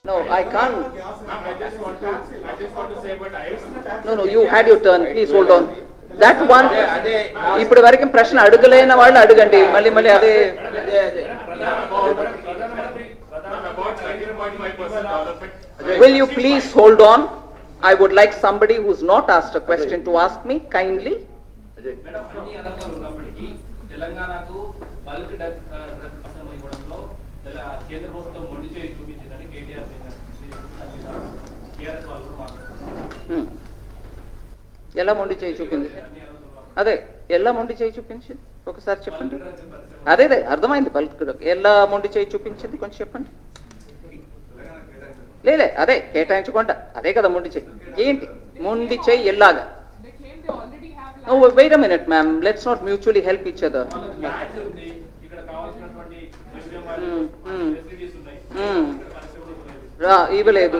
No, I can't. Ma'am, I just want to say, but No, you had your turn. Please hold on. That one. ఇప్పుడు వరకు ప్రశ్న అడగలేని వాళ్ళు అడగండి. మళ్ళీ అదే. Will you please hold on? I would like somebody who's not asked a question to ask me kindly. తెలంగాణకు bulk ఇవ్వడంలో కేంద్ర ప్రభుత్వం మొండి చేయి చూపించిందని కేటీఆర్ టీఆర్ఎస్ వాళ్ళు కూడా మాట్లాడుతున్నారు. ఎలా మొండి చేయి చూపింది? అదే ఎలా మొండి చేయి చూపించింది ఒకసారి చెప్పండి. అదే అర్థమైంది. బల్క్ ఎలా మొండి చేయి చూపించింది కొంచెం చెప్పండి. లేలే అదే కేటాయించుకుంటా అదే కదా మొండి చేయి. ఏంటి మొండి చేయి ఎలాగా? Oh, wait a minute, ma'am. Let's not mutually help each other. ఇవ్వలేదు.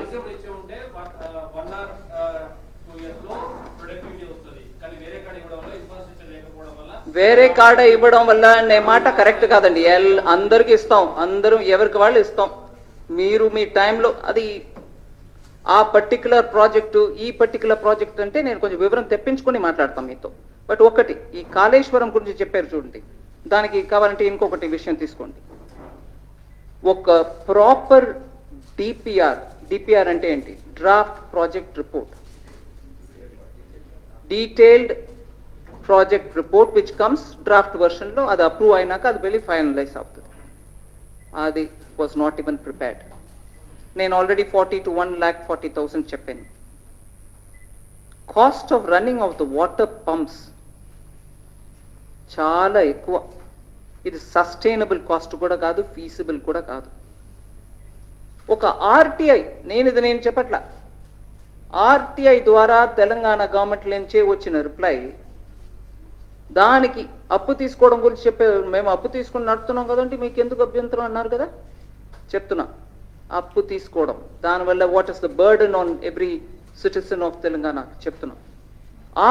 వేరే కాడ ఇవ్వడం వల్ల అనే మాట కరెక్ట్ కాదండి. అందరికి ఇస్తాం, అందరూ ఎవరికి వాళ్ళు ఇస్తాం. మీరు మీ టైంలో అది ఆ పర్టికులర్ ప్రాజెక్టు ఈ పర్టికులర్ ప్రాజెక్ట్ అంటే నేను కొంచెం వివరం తెప్పించుకొని మాట్లాడతాం మీతో. బట్ ఒకటి ఈ కాళేశ్వరం గురించి చెప్పారు చూడండి, దానికి కావాలంటే ఇంకొకటి విషయం తీసుకోండి. ఒక ప్రాపర్ డిపిఆర్ అంటే ఏంటి? Draft project report, detailed project report which comes draft version లో. అది అప్రూవ్ అయినాక అది వెళ్ళి ఫైనలైజ్ అవుతుంది. అది వాజ్ నాట్ ఈవెన్ ప్రిపేర్డ్. నేను ఆల్రెడీ 40 to 1,40,000 చెప్పాను. Cost of running of the water pumps చాలా ఎక్కువ. ఇది సస్టైనబుల్ కాస్ట్ కూడా కాదు, ఫీజిబుల్ కూడా కాదు. ఒక ఆర్టీఐ, నేను చెప్పట్లా, ఆర్టీఐ ద్వారా తెలంగాణ గవర్నమెంట్ నుంచే వచ్చిన రిప్లై, దానికి అప్పు తీసుకోవడం గురించి చెప్పారు. మేము అప్పు తీసుకుని నడుతున్నాం కదండి, మీకు ఎందుకు అభ్యంతరం అన్నారు కదా. చెప్తున్నా, అప్పు తీసుకోవడం దానివల్ల what is the burden on every citizen of Telangana చెప్తున్నాం.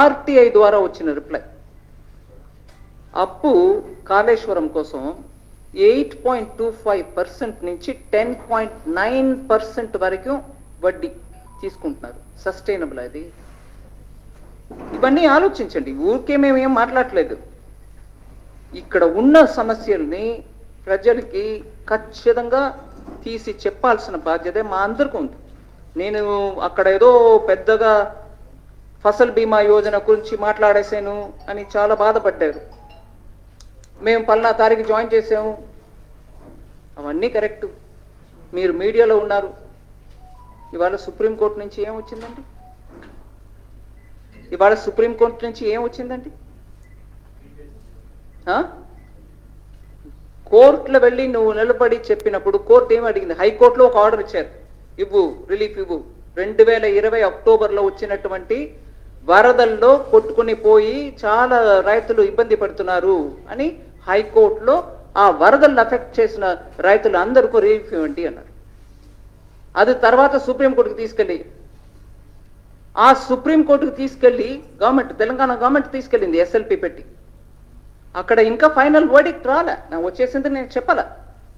ఆర్టీఐ ద్వారా వచ్చిన రిప్లై, అప్పు కాళేశ్వరం కోసం 8.25% నుంచి 10.9% వరకు వడ్డీ తీసుకుంటున్నారు. సస్టైనబుల్ అది? ఇవన్నీ ఆలోచించండి. ఊరికే మేము ఏం మాట్లాడలేదు. ఇక్కడ ఉన్న సమస్యల్ని ప్రజలకి ఖచ్చితంగా తీసి చెప్పాల్సిన బాధ్యత మా అందరికీ ఉంది. నేను అక్కడ ఏదో పెద్దగా ఫసల్ బీమా యోజన గురించి మాట్లాడేసాను అని చాలా బాధపడ్డారు. మేము పలానా తారీఖు జాయిన్ చేసాము, అవన్నీ కరెక్ట్. మీరు మీడియాలో ఉన్నారు. ఇవాళ సుప్రీంకోర్టు నుంచి ఏం వచ్చిందండి? ఇవాళ సుప్రీంకోర్టు నుంచి ఏం వచ్చిందండి? కోర్టులో వెళ్ళి నువ్వు నిలబడి చెప్పినప్పుడు కోర్టు ఏమి అడిగింది? హైకోర్టులో ఒక ఆర్డర్ ఇచ్చారు, ఇవ్వు, రిలీఫ్ ఇవ్వు. 2020 అక్టోబర్లో వచ్చినటువంటి వరదల్లో కొట్టుకుని పోయి చాలా రైతులు ఇబ్బంది పడుతున్నారు అని హైకోర్టులో ఆ వరదలను అఫెక్ట్ చేసిన రైతులు అందరికీ రిలీఫ్ ఇవ్వండి అన్నారు. అది తర్వాత సుప్రీంకోర్టుకు తీసుకెళ్ళి, ఆ సుప్రీంకోర్టుకు తీసుకెళ్ళి తెలంగాణ గవర్నమెంట్ తీసుకెళ్ళింది ఎస్ఎల్పి పెట్టి. అక్కడ ఇంకా ఫైనల్ వర్డిక్ట్ రాలే, నాకు వచ్చేసింది నేను చెప్పాల.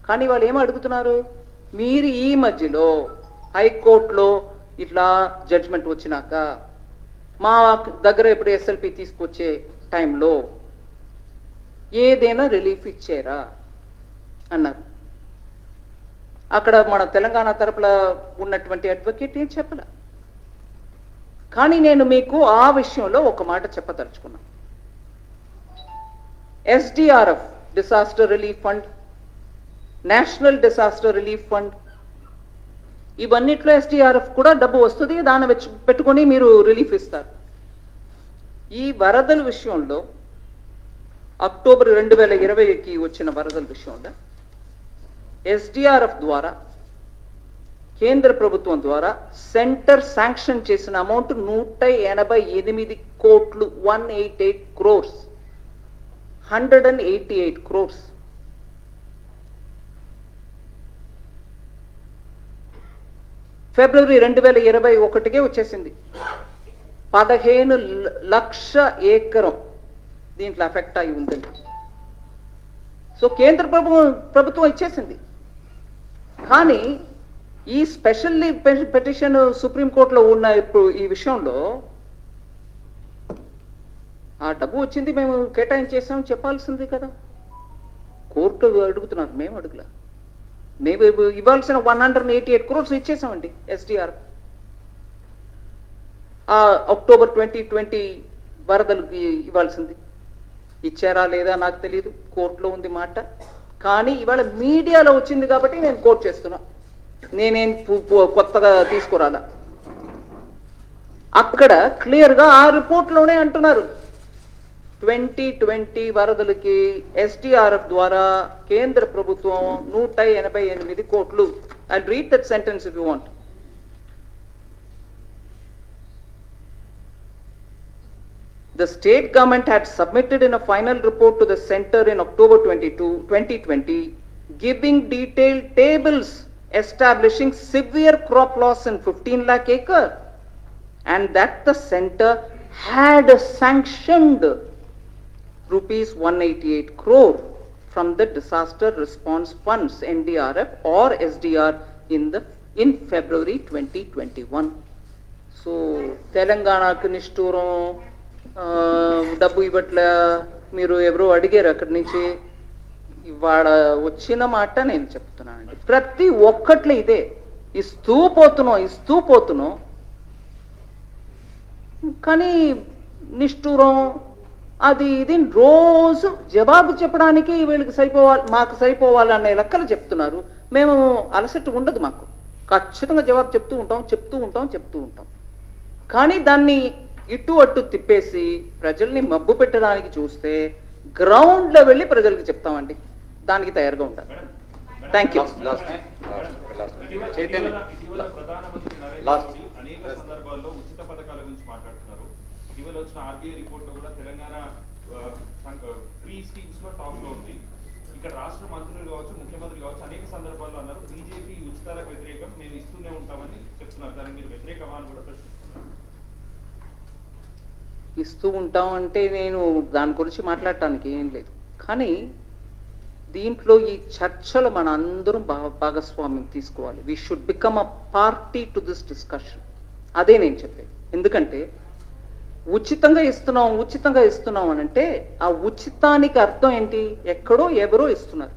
కానీ వాళ్ళు ఏమో అడుగుతున్నారు, మీరు ఈ మధ్యలో హైకోర్టులో ఇట్లా జడ్జ్మెంట్ వచ్చినాక మా దగ్గర ఇప్పుడు ఎస్ఎల్పి తీసుకొచ్చే టైంలో ఏదైనా రిలీఫ్ ఇచ్చారా అన్నారు. అక్కడ మన తెలంగాణ తరపున ఉన్నటువంటి అడ్వకేట్ ఏం చెప్పలే. కానీ నేను మీకు ఆ విషయంలో ఒక మాట చెప్పదలుచుకున్నాను. SDRF disaster relief fund, national disaster relief fund, ఇవన్నిట్లో SDRF కూడా డబ్బు వస్తుంది. దాన్ని పెట్టుకొని మీరు రిలీఫ్ ఇస్తారు. ఈ వరదల విషయంలో అక్టోబర్ 2020కి వచ్చిన వరదల విషయంలో SDRF ద్వారా కేంద్ర ప్రభుత్వం ద్వారా సెంటర్ శాంక్షన్ చేసిన అమౌంట్ 188 కోట్లు, 188 crores, 188 crores. ఫిబ్రవరి 2021కే వచ్చేసింది. 15 లక్ష ఏకరం దీంట్లో ఎఫెక్ట్ అయి ఉందండి. సో కేంద్ర ప్రభుత్వం ఇచ్చేసింది. కానీ ఈ స్పెషల్ పిటిషన్ సుప్రీంకోర్టులో ఉన్న ఇప్పుడు ఈ విషయంలో ఆ డబ్బు వచ్చింది మేము కేటాయించేసాం చెప్పాల్సింది కదా. కోర్టు అడుగుతున్నారు, మేము అడుగులా. మేము ఇవ్వాల్సిన 188 crores ఇచ్చేసామండి ఎస్డిఆర్. అక్టోబర్ 2020 వరదలకి ఇవ్వాల్సింది ఇచ్చారా లేదా నాకు తెలియదు, కోర్టులో ఉంది మాట. కానీ ఇవాళ మీడియాలో వచ్చింది కాబట్టి నేను కోర్టు చేస్తున్నా, నేనేం కొత్తగా తీసుకురాలా. అక్కడ క్లియర్గా ఆ రిపోర్ట్లోనే అంటున్నారు 2020 వరదలకి ఎస్డిఆర్ఎఫ్ ద్వారా కేంద్ర ప్రభుత్వం 188 కోట్లు. I read that sentence if you want. The state government had submitted in a final report to the center in October 2020, giving detailed tables establishing severe crop loss in 15 lakh acre, and that the center had sanctioned rupees 188 crore from the disaster response funds NDRF or SDR in February 2021. So తెలంగాణకు నిష్ఠూరం డబ్బు ఇవ్వట్ల మీరు ఎవరో అడిగారు అక్కడి నుంచి. ఇవాళ వచ్చిన మాట నేను చెప్తున్నానండి, ప్రతి ఒక్కట్లో ఇదే ఇస్తూ పోతున్నాం. కానీ నిష్ఠూరం అది ఇది రోజు జవాబు చెప్పడానికి వీళ్ళకి మాకు సరిపోవాలనే లెక్కలు చెప్తున్నారు. మేము అలసట ఉండదు మాకు, ఖచ్చితంగా జవాబు చెప్తూ ఉంటాం. కానీ దాన్ని ఇటు అటు తిప్పేసి ప్రజల్ని మబ్బు పెట్టడానికి చూస్తే గ్రౌండ్ లో వెళ్ళి ప్రజలకు చెప్తామండి, దానికి తయారుగా ఉంటారు. Thank you. ఇటీవల ప్రధానమంత్రి నరేంద్ర మోడీ అనేక సందర్భాల్లో ఉచిత పథకాల గురించి మాట్లాడుతున్నారు. ఇటీవల వచ్చిన ఆర్బీఐ రిపోర్ట్ లో కూడా తెలంగాణ ఫ్రీ స్కీమ్స్ లో టాప్ లో ఉంది. ఇక్కడ రాష్ట్ర మంత్రులు కావచ్చు, ముఖ్యమంత్రి కావచ్చు, అనేక సందర్భాల్లో అన్నారు బీజేపీ ఉచితాలకు వ్యతిరేకం, మేము ఇస్తూనే ఉంటామని చెప్తున్నారు. దానికి మీరు వ్యతిరేకమా అని కూడా ప్రశ్నిస్తున్నారు. ఇస్తూ ఉంటాం అంటే నేను దాని గురించి మాట్లాడటానికి ఏం లేదు. కానీ దీంట్లో ఈ చర్చలు మన అందరం భాగస్వామ్యం తీసుకోవాలి. We should become a party to this discussion. అదే నేను చెప్పేది. ఎందుకంటే ఉచితంగా ఇస్తున్నాం అని అంటే ఆ ఉచితానికి అర్థం ఏంటి? ఎక్కడో ఎవరో ఇస్తున్నారు.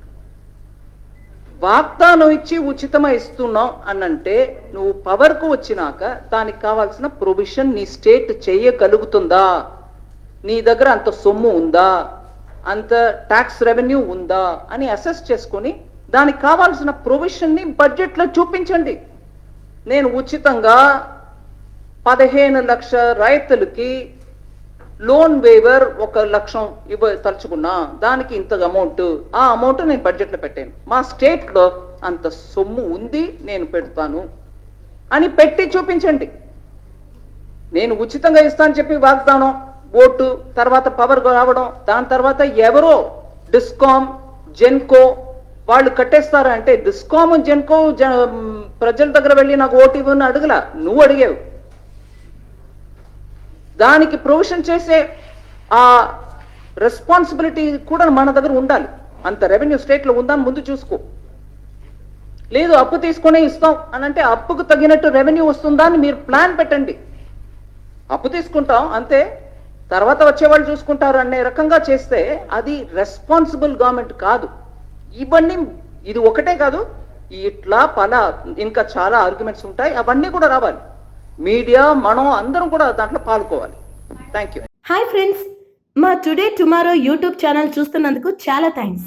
వాగ్దానం ఇచ్చి ఉచితంగా ఇస్తున్నాం అనంటే నువ్వు పవర్కు వచ్చినాక దానికి కావాల్సిన ప్రొవిజన్ నీ స్టేట్ చేయగలుగుతుందా, నీ దగ్గర అంత సొమ్ము ఉందా, అంత ట్యాక్స్ రెవెన్యూ ఉందా అని అసెస్ చేసుకొని దానికి కావాల్సిన ప్రొవిజన్ని బడ్జెట్లో చూపించండి. నేను ఉచితంగా 15 లక్షల రైతులకి లోన్ వేవర్ 1 లక్షం తలుచుకున్నా, దానికి ఇంత అమౌంట్, ఆ అమౌంట్ నేను బడ్జెట్లో పెట్టాను, మా స్టేట్లో అంత సొమ్ము ఉంది నేను పెడతాను అని పెట్టి చూపించండి. నేను ఉచితంగా ఇస్తాను చెప్పి వాగ్దానం, ఓటు, తర్వాత పవర్ రావడం, దాని తర్వాత ఎవరో డిస్కామ్, జెన్కో వాళ్ళు కట్టేస్తారా అంటే డిస్కామ్, జెన్కో ప్రజల దగ్గర వెళ్ళి నాకు ఓటు ఇవ్వని అడగలా, నువ్వు అడిగావు. దానికి ప్రొవిజన్ చేసే ఆ రెస్పాన్సిబిలిటీ కూడా మన దగ్గర ఉండాలి. అంత రెవెన్యూ స్టేట్లో ఉందని ముందు చూసుకో. లేదు అప్పు తీసుకునే ఇస్తాం అని అంటే అప్పుకు తగినట్టు రెవెన్యూ వస్తుందా అని మీరు ప్లాన్ పెట్టండి. అప్పు తీసుకుంటాం అంతే, తర్వాత వచ్చేవాళ్ళు చూసుకుంటారు అనే రకంగా చేస్తే అది రెస్పాన్సిబుల్ గవర్నమెంట్ కాదు. ఇవన్నీ ఇది ఒకటే కాదు, ఇట్లా ఇంకా చాలా ఆర్గ్యుమెంట్స్ ఉంటాయి, అవన్నీ కూడా రావాలి. మీడియా మనం అందరం కూడా దాంట్లో పాల్గొవాలి. Thank you. హాయ్ ఫ్రెండ్స్, మా టుడే టుమారో యూట్యూబ్ ఛానల్ చూస్తున్నందుకు చాలా థ్యాంక్స్.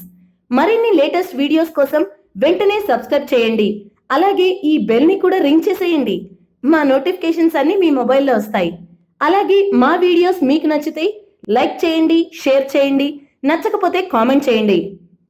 మరిన్ని లేటెస్ట్ వీడియోస్ కోసం వెంటనే సబ్స్క్రైబ్ చేయండి. అలాగే ఈ బెల్ ని కూడా రింగ్ చేసేయండి. మా నోటిఫికేషన్స్ అన్ని మీ మొబైల్లో వస్తాయి. అలాగే మా వీడియోస్ మీకు నచ్చితే లైక్ చేయండి, షేర్ చేయండి, నచ్చకపోతే కామెంట్ చేయండి.